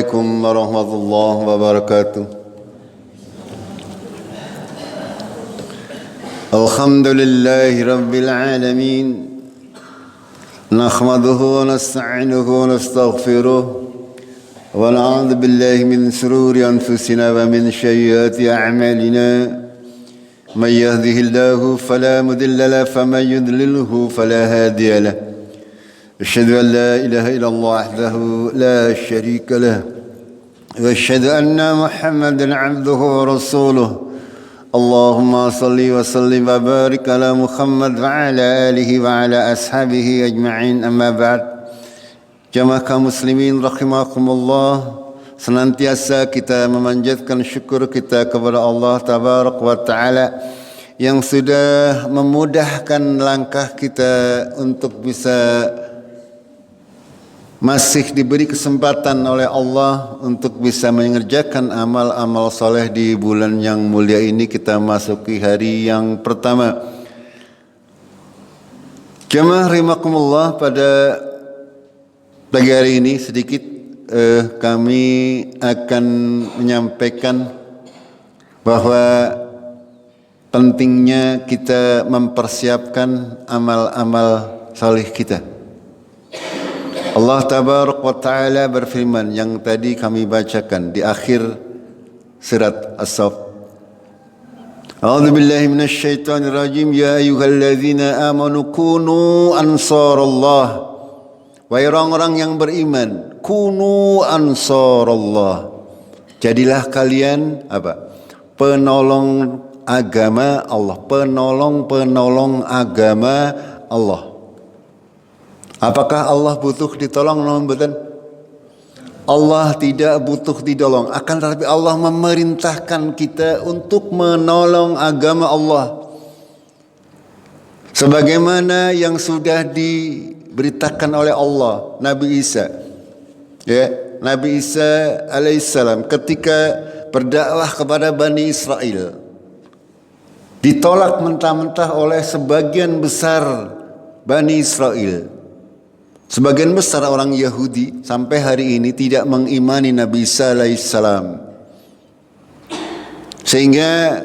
عليكم ورحمة الله وبركاته. الحمد لله رب العالمين، نحمده ونستعينه ونستغفره ونعوذ بالله من شرور أنفسنا ومن سيئات أعمالنا. من يهده الله فلا مضل له ومن يضلله فلا هادي له. أشهد أن لا إله إلا الله وحده لا شريك له وأشهد أن محمدا عبده ورسوله. اللهم صل وسلم وبارك على محمد وعلى آله وعلى أصحابه أجمعين. أما بعد. Jamaah kaum muslimin rahimakumullah, senantiasa kita memanjatkan syukur kita kepada Allah Tabarak wa Ta'ala yang sudah memudahkan langkah kita untuk bisa masih diberi kesempatan oleh Allah untuk bisa mengerjakan amal-amal soleh di bulan yang mulia ini. Kita masuki hari yang pertama. Jamaah rahimakumullah, pada pagi hari ini sedikit kami akan menyampaikan bahwa pentingnya kita mempersiapkan amal-amal salih kita. Allah Tabaraka wa Ta'ala berfirman yang tadi kami bacakan di akhir surat As-Saff. A'udzu billahi minasy syaithanir rajim. Ya ayyuhalladzina amanu kunu ansarallah. Wahai orang-orang yang beriman, kunu ansarallah. Jadilah kalian apa? Penolong agama Allah, penolong agama Allah. Apakah Allah butuh ditolong? Allah tidak butuh ditolong, akan tetapi Allah memerintahkan kita untuk menolong agama Allah. Sebagaimana yang sudah diberitakan oleh Allah, Nabi Isa, Nabi Isa alaihissalam ketika berdakwah kepada Bani Israel, ditolak mentah-mentah oleh sebagian besar Bani Israel. Sebagian besar orang Yahudi sampai hari ini tidak mengimani Nabi Isa alaihissalam. Sehingga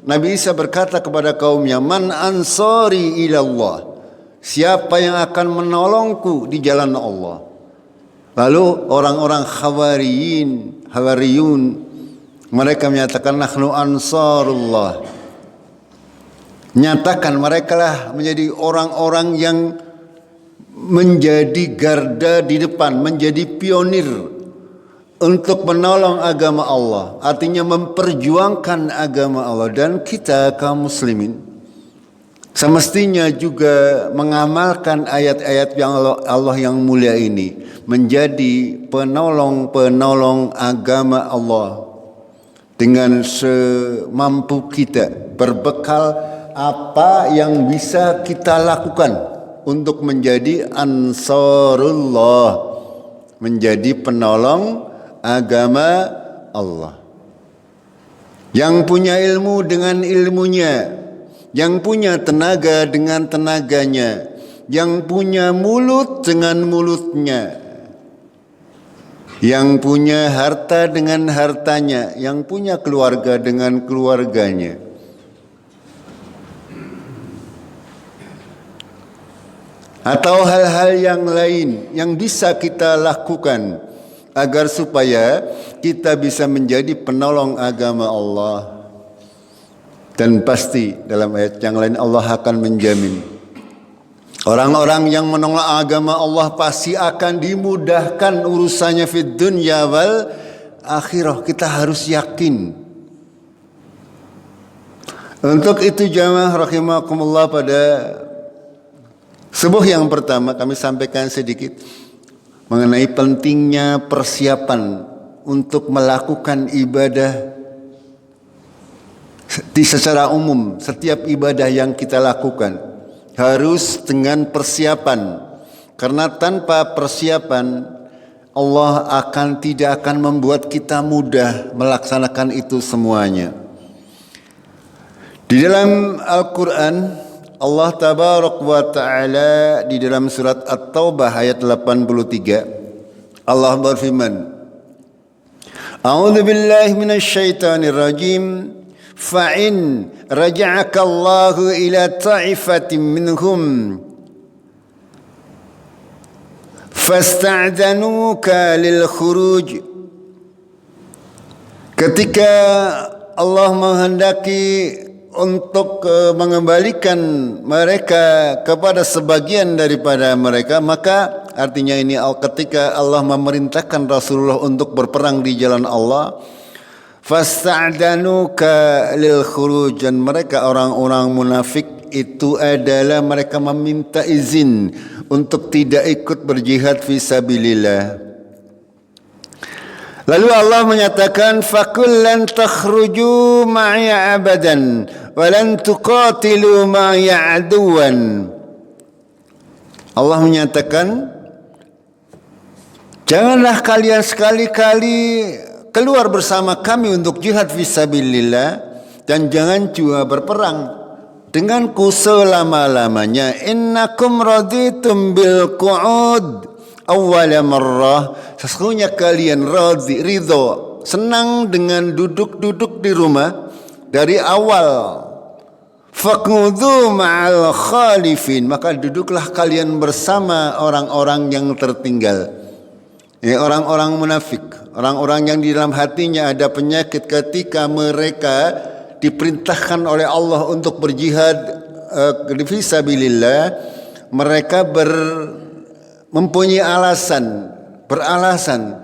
Nabi Isa berkata kepada kaumnya, Man ansari ilallah, siapa yang akan menolongku di jalan Allah? Lalu orang-orang Hawariyun mereka menyatakan nahnu ansarullah. Nyatakan mereka lah menjadi orang-orang yang menjadi garda di depan, menjadi pionir untuk menolong agama Allah, artinya memperjuangkan agama Allah. Dan kita kaum muslimin semestinya juga mengamalkan ayat-ayat yang Allah yang mulia ini, menjadi penolong agama Allah dengan semampu kita, berbekal apa yang bisa kita lakukan untuk menjadi ansarullah, menjadi penolong agama Allah. Yang punya ilmu dengan ilmunya, yang punya tenaga dengan tenaganya, yang punya mulut dengan mulutnya, yang punya harta dengan hartanya, yang punya keluarga dengan keluarganya. Atau hal-hal yang lain yang bisa kita lakukan agar supaya kita bisa menjadi penolong agama Allah. Dan pasti dalam ayat yang lain Allah akan menjamin orang-orang yang menolong agama Allah pasti akan dimudahkan urusannya fid dunya wal akhirah. Kita harus yakin. Untuk itu jamaah rahimakumullah, pada subuh yang pertama kami sampaikan sedikit mengenai pentingnya persiapan untuk melakukan ibadah secara umum. Setiap ibadah yang kita lakukan harus dengan persiapan, karena tanpa persiapan Allah tidak akan membuat kita mudah melaksanakan itu semuanya. Di dalam Al-Quran Allah Tabarak wa Ta'ala di dalam surat At-Taubah ayat 83 Allah berfirman, A'udzu billahi minasy syaithanir rajim. Fa'in raja'aka Allahu ila ta'ifatin minhum fasta'dhanuka lil khuruj. Ketika Allah menghendaki untuk mengembalikan mereka kepada sebagian daripada mereka, maka artinya ini ketika Allah memerintahkan Rasulullah untuk berperang di jalan Allah, fasta'danuka lil khuruj, dan mereka orang-orang munafik itu adalah mereka meminta izin untuk tidak ikut berjihad fi sabilillah. Lalu Allah menyatakan, fakul lan takhruju ma'iya abadan wa lan tuqatilu ma'iya aduwan. Allah menyatakan, janganlah kalian sekali-kali keluar bersama kami untuk jihad fisabilillah, dan jangan juga berperang denganku selama-lamanya. Innakum raditum bil qu'ud awwala marrah. Sesungguhnya kalian ridho, senang dengan duduk-duduk di rumah dari awal. Faqudhu ma'al khalifin, maka duduklah kalian bersama orang-orang yang tertinggal. Ya, orang-orang munafik, orang-orang yang di dalam hatinya ada penyakit, ketika mereka diperintahkan oleh Allah untuk berjihad fi sabilillah, mereka mempunyai beralasan.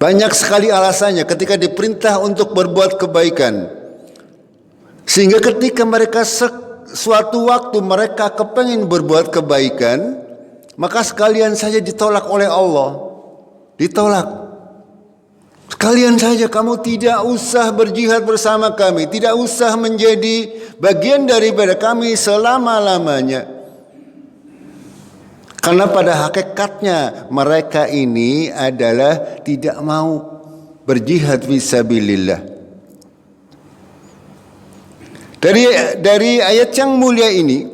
Banyak sekali alasannya ketika diperintah untuk berbuat kebaikan. Sehingga ketika mereka suatu waktu mereka kepengin berbuat kebaikan, maka sekalian saja ditolak oleh Allah. Ditolak. Sekalian saja kamu tidak usah berjihad bersama kami, tidak usah menjadi bagian daripada kami selama-lamanya. Karena pada hakikatnya mereka ini adalah tidak mau berjihad fisabilillah. Dari ayat yang mulia ini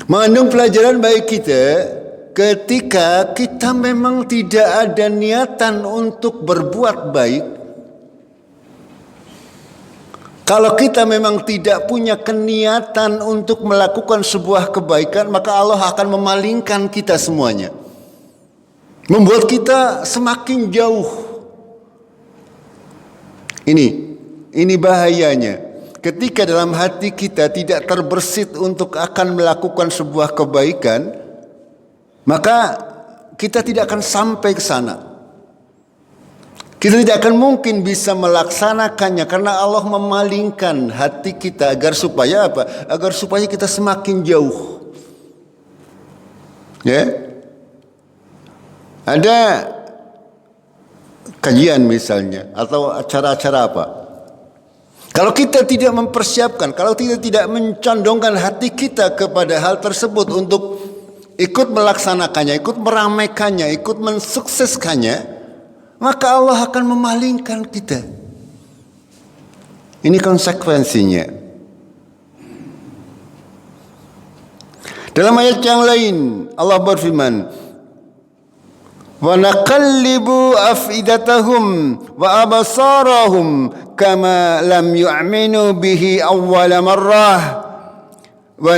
mengandung pelajaran bagi kita, ketika kita memang tidak ada niatan untuk berbuat baik, kalau kita memang tidak punya keniatan untuk melakukan sebuah kebaikan, maka Allah akan memalingkan kita semuanya, membuat kita semakin jauh. Ini bahayanya. Ketika dalam hati kita tidak terbersit untuk akan melakukan sebuah kebaikan, maka kita tidak akan sampai ke sana. Kita tidak akan mungkin bisa melaksanakannya, karena Allah memalingkan hati kita agar supaya apa? Agar supaya kita semakin jauh. Ya. Ada kajian misalnya atau acara-acara apa. Kalau kita tidak mempersiapkan, kalau kita tidak mencondongkan hati kita kepada hal tersebut untuk ikut melaksanakannya, ikut meramaikannya, ikut mensukseskannya, maka Allah akan memalingkan kita. Ini konsekuensinya. Dalam ayat yang lain Allah berfirman, wa naqallibu afidatahum wa absarahum kama lam yu'minu bihi awwala marrah wa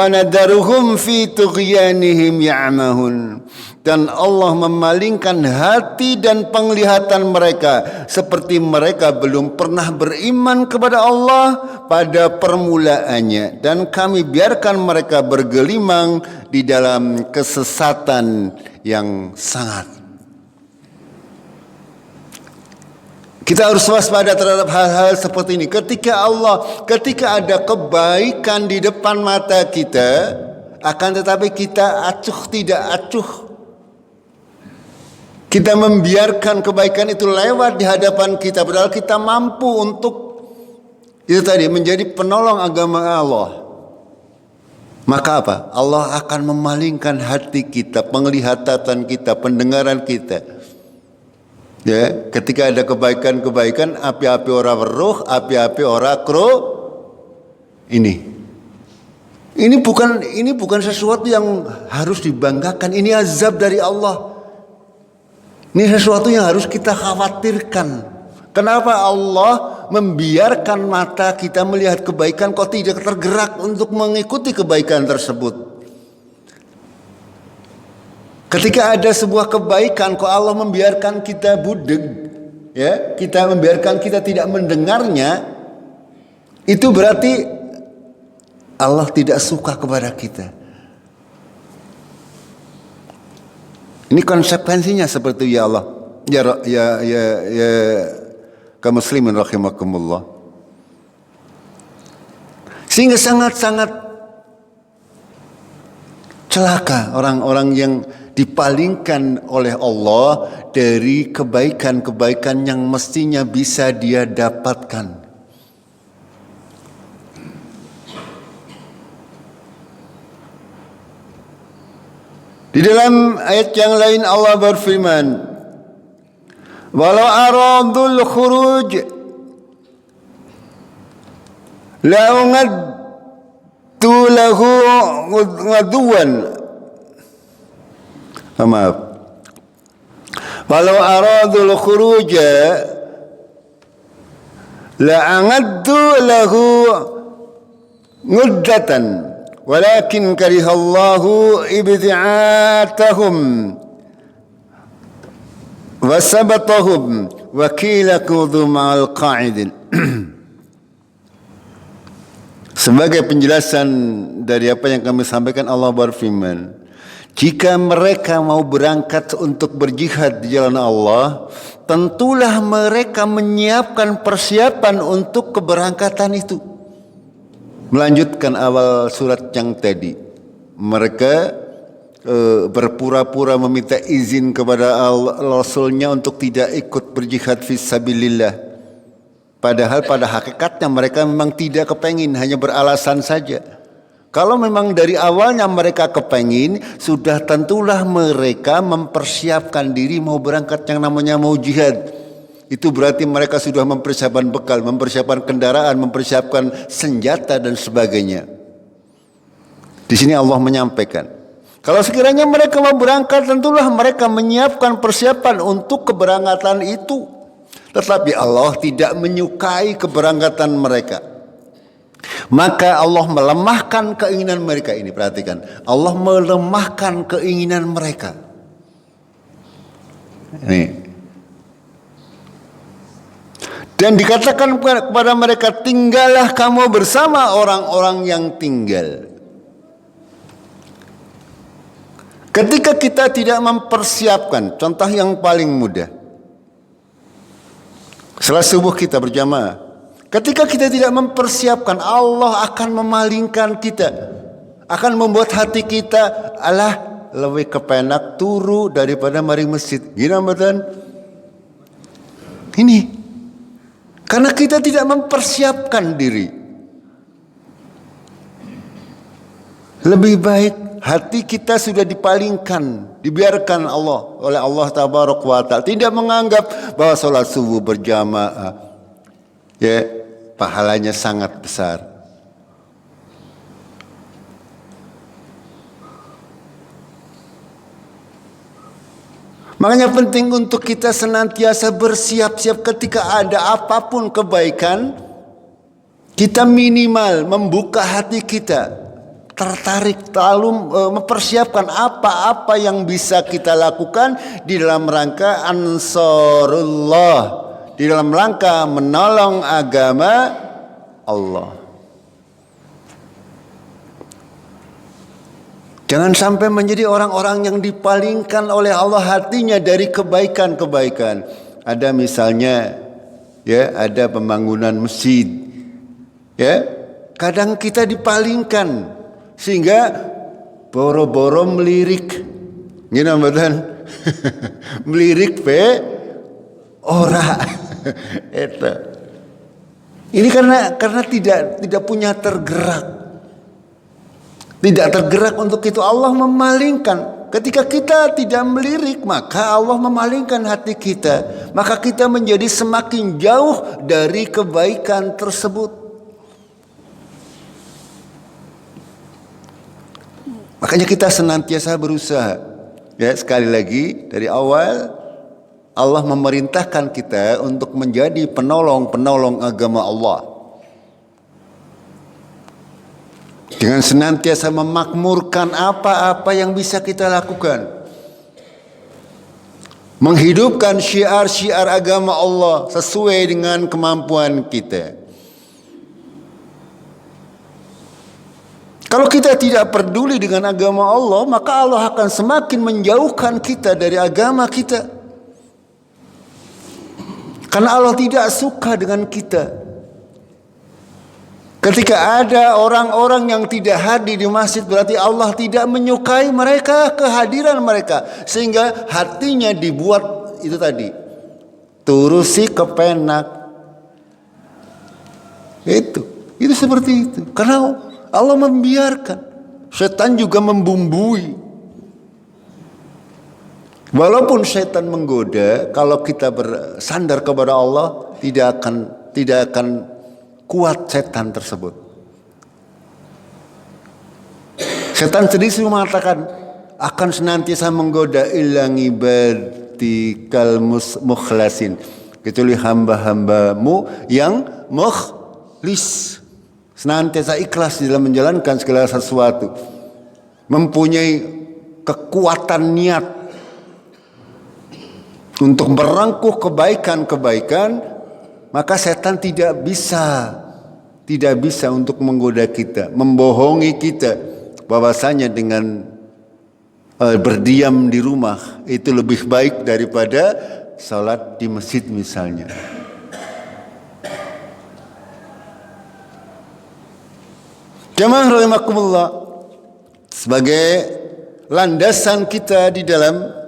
nadharuhum fi tughyanihim ya'mahun. Dan Allah memalingkan hati dan penglihatan mereka seperti mereka belum pernah beriman kepada Allah pada permulaannya, dan kami biarkan mereka bergelimang di dalam kesesatan yang sangat. Kita harus waspada terhadap hal-hal seperti ini. Ketika ada kebaikan di depan mata kita, akan tetapi kita acuh tidak acuh, kita membiarkan kebaikan itu lewat di hadapan kita, padahal kita mampu untuk itu tadi menjadi penolong agama Allah. Maka apa? Allah akan memalingkan hati kita, penglihatan kita, pendengaran kita. Ya, ketika ada kebaikan-kebaikan, api-api ora weruh, api-api ora kro. Ini Ini bukan sesuatu yang harus dibanggakan. Ini azab dari Allah. Ini sesuatu yang harus kita khawatirkan. Kenapa Allah membiarkan mata kita melihat kebaikan kok tidak tergerak untuk mengikuti kebaikan tersebut? Ketika ada sebuah kebaikan kok Allah membiarkan kita budeg, ya, kita membiarkan kita tidak mendengarnya, itu berarti Allah tidak suka kepada kita. Ini konsekuensinya seperti ya Allah. Ya kaum muslimin rahimakumullah. Sehingga sangat-sangat celaka orang-orang yang dipalingkan oleh Allah dari kebaikan-kebaikan yang mestinya bisa dia dapatkan. Di dalam ayat yang lain Allah berfirman, "Walau aradul khuruj la'umaddu lahu ghadwan." Maaf. Walau aradul khuruj la'amaddu lahu nguddatan. Walakin karihallahu ibti'atahum wasabatahum wa qila qudu ma'al qa'idin. Sebagai penjelasan dari apa yang kami sampaikan, Allah berfirman, jika mereka mau berangkat untuk berjihad di jalan Allah, tentulah mereka menyiapkan persiapan untuk keberangkatan itu. Melanjutkan awal surat yang tadi, mereka berpura-pura meminta izin kepada Rasulnya untuk tidak ikut berjihad fisabilillah. Padahal pada hakikatnya mereka memang tidak kepengin, hanya beralasan saja. Kalau memang dari awalnya mereka kepengin, sudah tentulah mereka mempersiapkan diri mau berangkat yang namanya mau jihad. Itu berarti mereka sudah mempersiapkan bekal, mempersiapkan kendaraan, mempersiapkan senjata dan sebagainya. Di sini Allah menyampaikan, kalau sekiranya mereka mau berangkat, tentulah mereka menyiapkan persiapan untuk keberangkatan itu. Tetapi Allah tidak menyukai keberangkatan mereka. Maka Allah melemahkan keinginan mereka. Ini perhatikan, Allah melemahkan keinginan mereka. Ini. Dan dikatakan kepada mereka, tinggallah kamu bersama orang-orang yang tinggal. Ketika kita tidak mempersiapkan, contoh yang paling mudah, setelah subuh kita berjamaah, ketika kita tidak mempersiapkan, Allah akan memalingkan kita, akan membuat hati kita, alah lebih kepenak turu daripada mari masjid. Gini betul? Ini karena kita tidak mempersiapkan diri. Lebih baik hati kita sudah dipalingkan, dibiarkan oleh Allah Tabaraka wa Ta'ala. Tidak menganggap bahwa sholat subuh berjamaah, ya, pahalanya sangat besar. Makanya penting untuk kita senantiasa bersiap-siap ketika ada apapun kebaikan, kita minimal membuka hati kita, tertarik, lalu mempersiapkan apa-apa yang bisa kita lakukan di dalam rangka ansarullah, di dalam rangka menolong agama Allah. Jangan sampai menjadi orang-orang yang dipalingkan oleh Allah hatinya dari kebaikan-kebaikan. Ada misalnya, ya, ada pembangunan masjid, ya, kadang kita dipalingkan sehingga boro-boro melirik, gini betul, melirik ora, itu. Ini karena tidak punya tergerak. Tidak tergerak untuk itu, Allah memalingkan. Ketika kita tidak melirik, maka Allah memalingkan hati kita. Maka kita menjadi semakin jauh dari kebaikan tersebut. Makanya kita senantiasa berusaha. Ya, sekali lagi dari awal Allah memerintahkan kita untuk menjadi penolong-penolong agama Allah. Dengan senantiasa memakmurkan apa-apa yang bisa kita lakukan. Menghidupkan syiar-syiar agama Allah sesuai dengan kemampuan kita. Kalau kita tidak peduli dengan agama Allah, maka Allah akan semakin menjauhkan kita dari agama kita. Karena Allah tidak suka dengan kita. Ketika ada orang-orang yang tidak hadir di masjid, berarti Allah tidak menyukai mereka, kehadiran mereka. Sehingga hatinya dibuat itu tadi, turusi kepenak. Itu seperti itu. Karena Allah membiarkan. Setan juga membumbui. Walaupun setan menggoda, kalau kita bersandar kepada Allah, tidak akan kuat setan tersebut. Setan sendiri mengatakan akan senantiasa menggoda ilang ibadikal mukhlasin, kecuali hamba-hambamu yang mukhlis, senantiasa ikhlas dalam menjalankan segala sesuatu, mempunyai kekuatan niat untuk merangkuh kebaikan-kebaikan, maka setan tidak bisa untuk menggoda kita, membohongi kita bahwasanya dengan berdiam di rumah itu lebih baik daripada salat di masjid misalnya. Jamaah rahimakumullah, sebagai landasan kita di dalam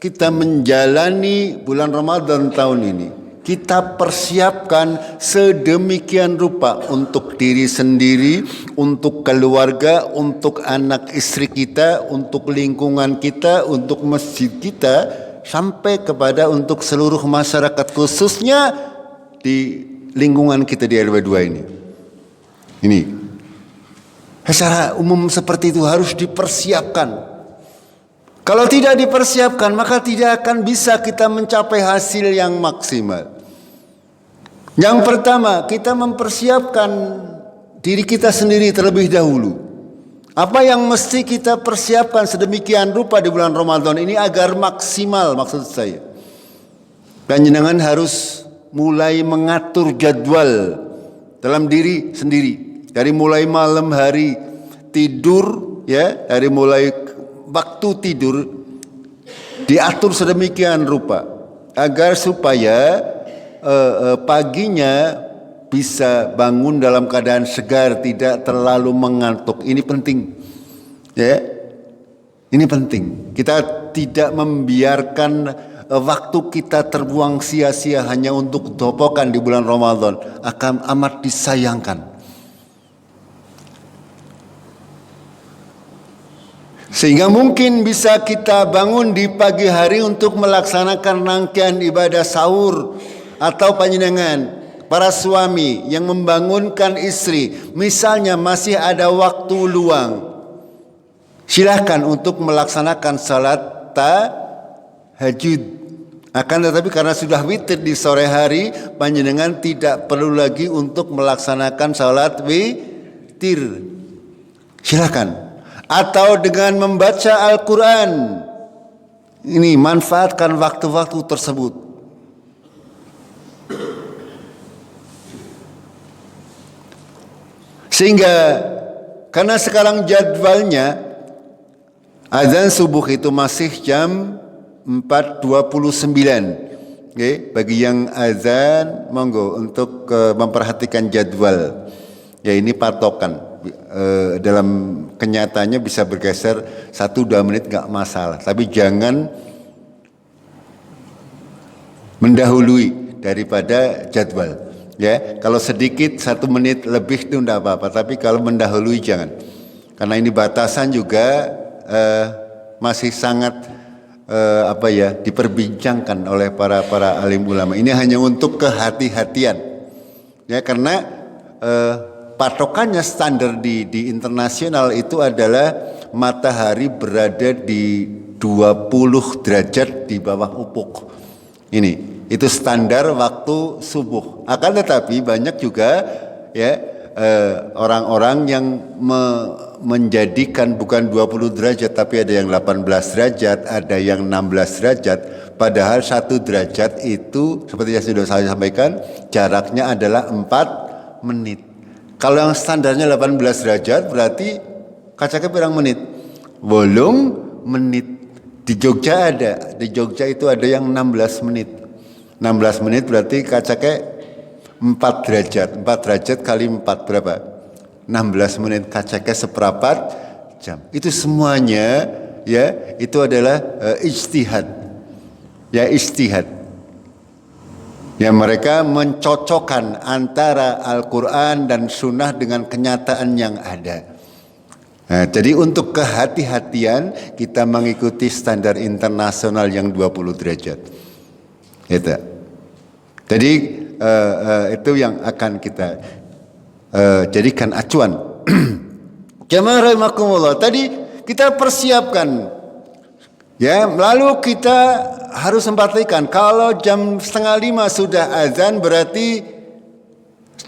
kita menjalani bulan Ramadan tahun ini, kita persiapkan sedemikian rupa untuk diri sendiri, untuk keluarga, untuk anak istri kita, untuk lingkungan kita, untuk masjid kita, sampai kepada untuk seluruh masyarakat, khususnya di lingkungan kita di RW 2 ini. Ini secara umum seperti itu harus dipersiapkan. Kalau tidak dipersiapkan, maka tidak akan bisa kita mencapai hasil yang maksimal. Yang pertama, kita mempersiapkan diri kita sendiri terlebih dahulu. Apa yang mesti kita persiapkan sedemikian rupa di bulan Ramadan ini agar maksimal, maksud saya. Panjenengan harus mulai mengatur jadwal dalam diri sendiri. Dari mulai malam hari tidur, ya, dari mulai waktu tidur diatur sedemikian rupa agar supaya paginya bisa bangun dalam keadaan segar, tidak terlalu mengantuk. Ini penting, ya. Ini penting. Kita tidak membiarkan waktu kita terbuang sia-sia hanya untuk topokan di bulan Ramadan. Akan amat disayangkan. Sehingga mungkin bisa kita bangun di pagi hari untuk melaksanakan rangkaian ibadah sahur, atau panjenengan para suami yang membangunkan istri, misalnya masih ada waktu luang, silahkan untuk melaksanakan salat tahajud. Akan tetapi karena sudah witir di sore hari, panjenengan tidak perlu lagi untuk melaksanakan salat witir. Silahkan. Atau dengan membaca Al-Quran. Ini manfaatkan waktu-waktu tersebut. Sehingga karena sekarang jadwalnya azan subuh itu masih jam 4.29. Okay? Bagi yang azan, monggo untuk memperhatikan jadwal. Ya, ini patokan. Dalam kenyataannya bisa bergeser 1-2 menit gak masalah, tapi jangan mendahului daripada jadwal, ya. Kalau sedikit 1 menit lebih itu tidak apa-apa, tapi kalau mendahului jangan, karena ini batasan juga masih sangat diperbincangkan oleh para alim ulama. Ini hanya untuk kehati-hatian, ya, karena patokannya standar di internasional itu adalah matahari berada di 20 derajat di bawah ufuk. Itu standar waktu subuh. Akan tetapi banyak juga ya orang-orang yang menjadikan bukan 20 derajat tapi ada yang 18 derajat, ada yang 16 derajat. Padahal 1 derajat itu seperti yang sudah saya sampaikan jaraknya adalah 4 menit. Kalau yang standarnya 18 derajat berarti kacanya berapa menit? 8 menit. Di Jogja ada, di Jogja itu ada yang 16 menit. 16 menit berarti kacanya 4 derajat. 4 derajat kali 4 berapa? 16 menit, kacanya seperempat jam. Itu semuanya ya, itu adalah ijtihad. Ya, ijtihad. Ya, mereka mencocokkan antara Al-Quran dan Sunnah dengan kenyataan yang ada. Nah, jadi untuk kehati-hatian kita mengikuti standar internasional yang 20 derajat. Gitu. Jadi itu yang akan kita jadikan acuan. Jamaah rahimakumullah. Tadi kita persiapkan, ya, lalu kita harus memperhatikan kalau jam 4:30 sudah azan berarti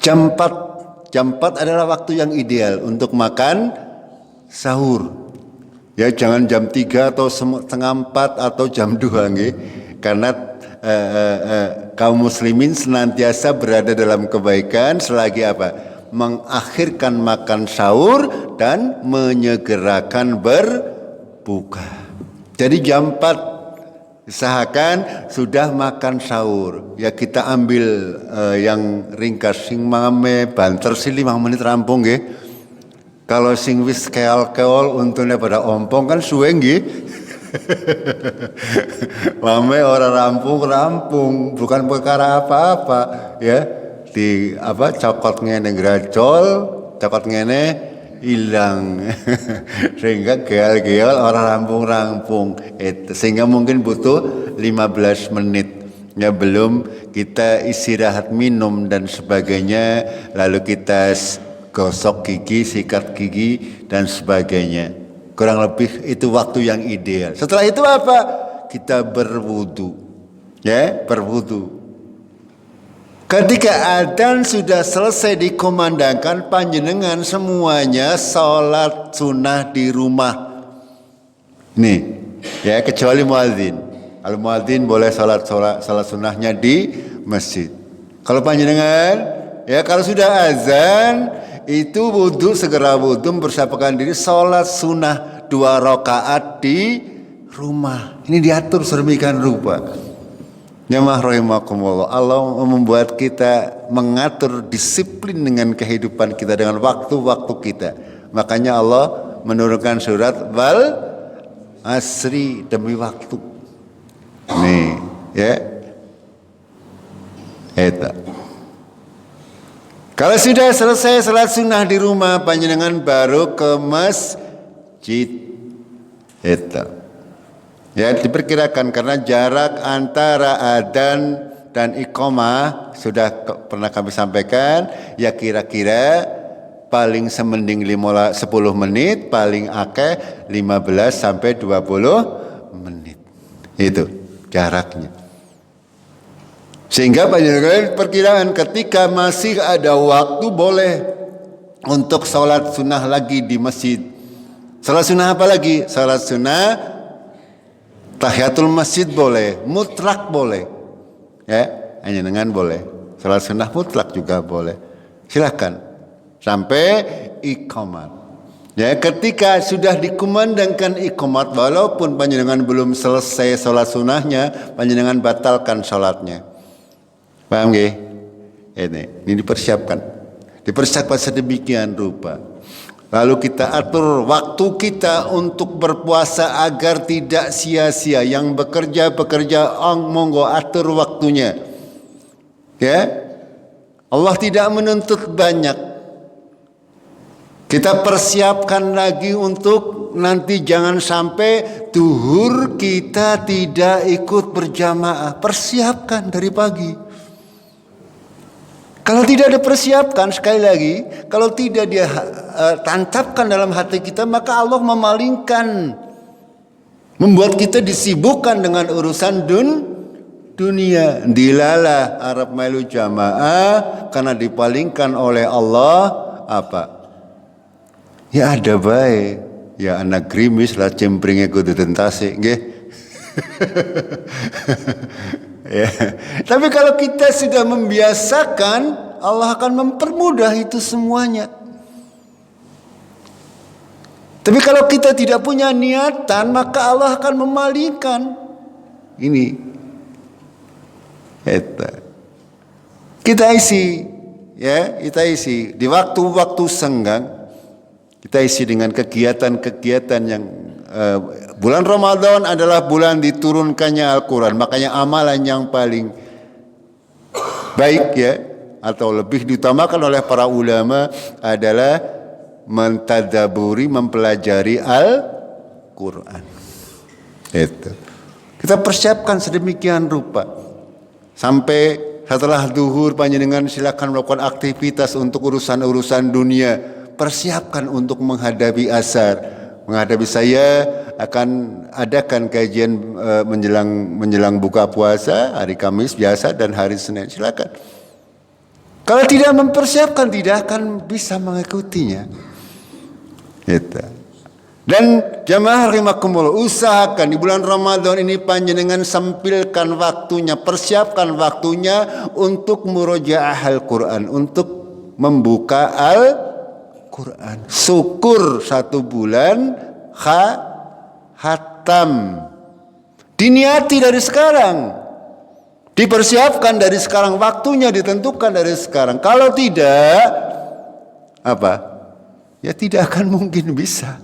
jam 4 adalah waktu yang ideal untuk makan sahur. Ya, jangan jam 3 atau setengah 4 atau jam 2 nggih. Karena kaum muslimin senantiasa berada dalam kebaikan selagi apa? Mengakhirkan makan sahur dan menyegerakan berbuka. Jadi jam 4 usahakan sudah makan sahur. Ya, kita ambil yang ringkas, sing mame banter sih 5 menit rampung nggih. Kalau sing wis keol-keol untune pada ompong kan suwe nggih. Mame ora rampung, bukan perkara apa-apa ya. Di cokot ngene gracol, cokot ngene hilang. Sehingga geol-geol ora rampung. Sehingga mungkin butuh 15 menit. Ya, belum kita istirahat minum dan sebagainya, lalu kita gosok gigi, sikat gigi dan sebagainya. Kurang lebih itu waktu yang ideal. Setelah itu apa? Kita berwudu. Ya, berwudu. Ketika adzan sudah selesai dikumandangkan, panjenengan semuanya sholat sunnah di rumah. Nih, ya, kecuali muadzin. Kalau muadzin boleh sholat sunnahnya di masjid. Kalau panjenengan, ya, kalau sudah azan itu wudu, segera wudu, mempersiapkan diri sholat sunnah 2 rakaat di rumah. Ini diatur sedemikian rupa. Jamaah rahimakumullah, Allah membuat kita mengatur disiplin dengan kehidupan kita, dengan waktu-waktu kita. Makanya Allah menurunkan surat wal asri, demi waktu. Nih, ya. Itu. Kalau sudah selesai salat sunnah di rumah, panjenengan baru ke masjid. Itu. Ya, diperkirakan karena jarak antara adzan dan iqamah sudah pernah kami sampaikan, ya kira-kira paling semending 10 menit, paling akeh 15 sampai 20 menit. Itu jaraknya. Sehingga panjenengan perkiraan ketika masih ada waktu boleh untuk sholat sunnah lagi di masjid. Sholat sunnah apa lagi? Sholat sunnah tahiyatul masjid boleh, mutlak boleh. Ya, panjenengan boleh. Sholat sunnah mutlak juga boleh. Silakan sampai iqamat. Ya, ketika sudah dikumandangkan iqamat, walaupun panjenengan belum selesai sholat sunnahnya, panjenengan batalkan sholatnya. Paham nggih? Ini dipersiapkan sedemikian rupa. Lalu kita atur waktu kita untuk berpuasa agar tidak sia-sia. Yang bekerja monggo atur waktunya. Ya, Allah tidak menuntut banyak. Kita persiapkan lagi untuk nanti jangan sampai duhur kita tidak ikut berjamaah. Persiapkan dari pagi. Kalau tidak dipersiapkan, sekali lagi, kalau tidak dia tancapkan dalam hati kita, maka Allah memalingkan, membuat kita disibukkan dengan urusan dunia. Dilala Arab melu jamaah karena dipalingkan oleh Allah apa? Ya ada baik, ya anak grimis lah cempringnya kudu tentase, nggih. Ya. Tapi kalau kita sudah membiasakan, Allah akan mempermudah itu semuanya. Tapi kalau kita tidak punya niatan, maka Allah akan memalingkan. Ini kita isi, ya, kita isi di waktu-waktu senggang, kita isi dengan kegiatan-kegiatan yang bulan Ramadan adalah bulan diturunkannya Al-Quran. Makanya amalan yang paling baik, ya, atau lebih diutamakan oleh para ulama adalah mentadaburi, mempelajari Al-Quran. Itu kita persiapkan sedemikian rupa sampai setelah zuhur panjenengan silakan melakukan aktivitas untuk urusan-urusan dunia. Persiapkan untuk menghadapi asar. Menghadapi saya akan adakan kajian menjelang buka puasa hari Kamis biasa dan hari Senin. Silakan. Kalau tidak mempersiapkan tidak akan bisa mengikutinya. Gitu. Dan jamaah rahimakumullah, usahakan di bulan Ramadan ini panjenengan sempilkan waktunya, persiapkan waktunya untuk murojaah Al-Quran, untuk membuka Al-Quran. Syukur 1 bulan khatam. Diniati dari sekarang. Dipersiapkan dari sekarang, waktunya ditentukan dari sekarang. Kalau tidak, apa? Ya tidak akan mungkin bisa.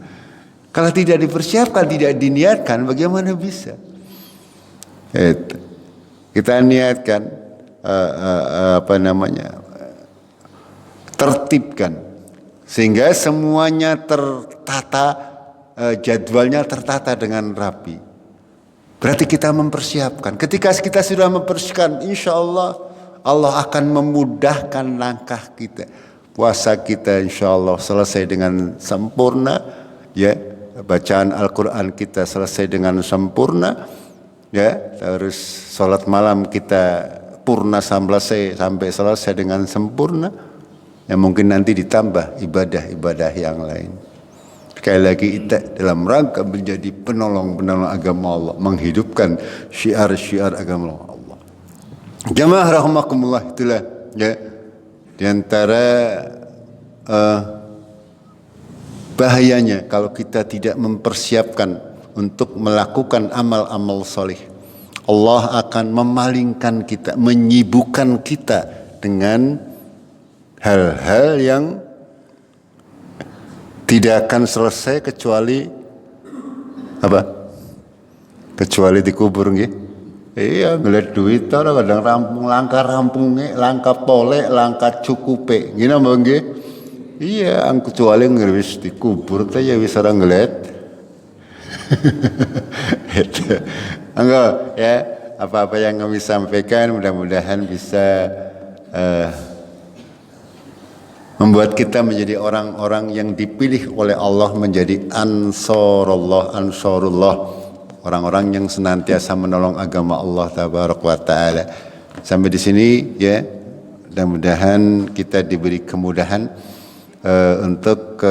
Kalau tidak dipersiapkan, tidak diniatkan, bagaimana bisa? Kita niatkan, tertibkan, sehingga semuanya tertata, jadwalnya tertata dengan rapi. Berarti kita mempersiapkan. Ketika kita sudah mempersiapkan, insya Allah Allah akan memudahkan langkah kita. Puasa kita insya Allah selesai dengan sempurna, ya. Bacaan Al-Quran kita selesai dengan sempurna, ya. Terus sholat malam kita purna sampai selesai dengan sempurna. Ya mungkin nanti ditambah ibadah-ibadah yang lain. Sekali lagi kita dalam rangka menjadi penolong-penolong agama Allah, menghidupkan syiar-syiar agama Allah. Jamaah rahimakumullah, itulah, ya, di antara bahayanya kalau kita tidak mempersiapkan untuk melakukan amal-amal soleh. Allah akan memalingkan kita, menyibukkan kita dengan hal-hal yang tidak akan selesai kecuali apa? Kecuali dikubur, nggih. Iya, ngeliat duit ora kadang rampung langka pole, langka cukupe. Gini mbak nggih. Iya, kecuali ngewis dikubur teh ya wis ora ngeliat. Enggak, ya, apa-apa yang kami sampaikan mudah-mudahan bisa membuat kita menjadi orang-orang yang dipilih oleh Allah menjadi ansarullah, orang-orang yang senantiasa menolong agama Allah tabaraka wa taala. Sampai di sini, ya, mudah-mudahan kita diberi kemudahan untuk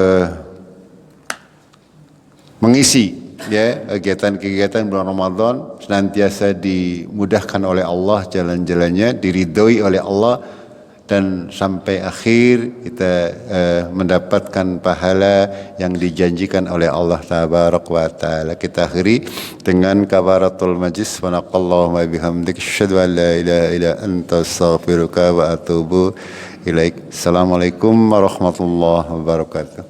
mengisi, ya, kegiatan-kegiatan bulan Ramadan senantiasa dimudahkan oleh Allah jalan-jalannya, diridhoi oleh Allah, dan sampai akhir kita mendapatkan pahala yang dijanjikan oleh Allah tabaraka wa taala. Kita akhiri dengan kafaratul majlis. Subhanakallahumma bihamdik asyhadu an la ilaha illa anta astaghfiruka wa atubu ilaik. Assalamualaikum warahmatullahi wabarakatuh.